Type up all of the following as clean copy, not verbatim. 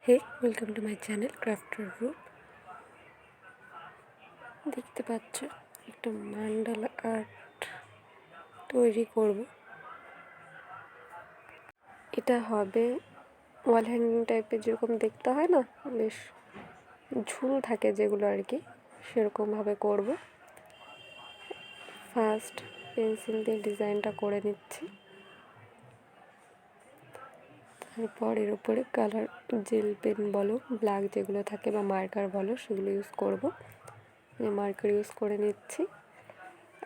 Hey welcome to my channel ক্রাফটের রূপ। দেখতে পাচ্ছ একটা মান্ডালা আর্ট তৈরি করব। এটা হবে ওয়াল হ্যাঙ্গিং টাইপের, যেরকম দেখতে হয় না, বেশ ঝুল থাকে যেগুলো আর কি, সেরকমভাবে করব। ফার্স্ট পেন্সিল দিয়ে ডিজাইনটা করে নিচ্ছি, তারপর এর উপরে কালার জেল পেন বলো, ব্ল্যাক যেগুলো থাকে বা মার্কার বলো, সেগুলো ইউজ করব। মার্কার ইউজ করে নিচ্ছি।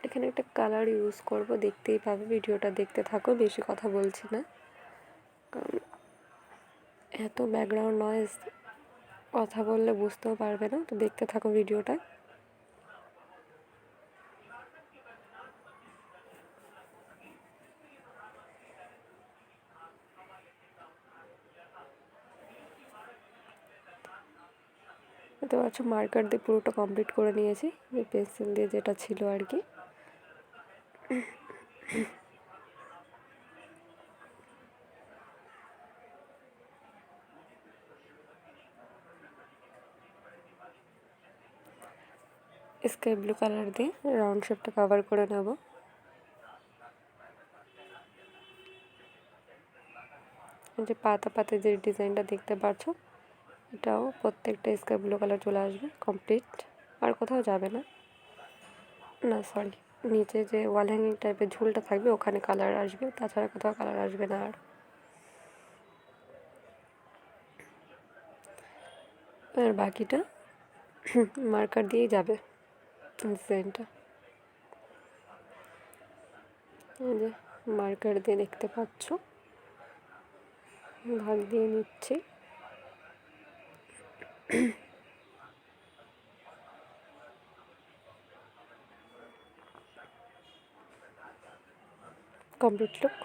এখানে একটা কালার ইউজ করব, দেখতেই পাবে, ভিডিওটা দেখতে থাকো, বেশি কথা বলছি না কারণ এত ব্যাকগ্রাউন্ড নয়েজ, কথা বললে বুঝতেও পারবে না, তো দেখতে থাকো ভিডিওটা। দেখতে পাচ্ছ মার্কার দিয়ে পুরোটা কমপ্লিট করে নিয়েছি, পেন্সিল দিয়ে যেটা ছিল আর কি। স্কাই ব্লু কালার দিয়ে রাউন্ড শেপটা কভার করে নেব। যে পাতা পাতা যে ডিজাইনটা দেখতে পাচ্ছ, এটাও প্রত্যেকটা স্কাই ব্লু কালার চলে আসবে কমপ্লিট, আর কোথাও যাবে না। না সরি, নিচে যে ওয়াল হ্যাঙ্গিং টাইপের ঝুলটা থাকবে ওখানে কালার আসবে, তাছাড়া কোথাও কালার আসবে না। আর বাকিটা মার্কার দিয়েই যাবে ডিজাইনটা। এই যে মার্কার দিয়ে দেখতে পাচ্ছ ভাগ দিয়ে নিচ্ছি। Complete look.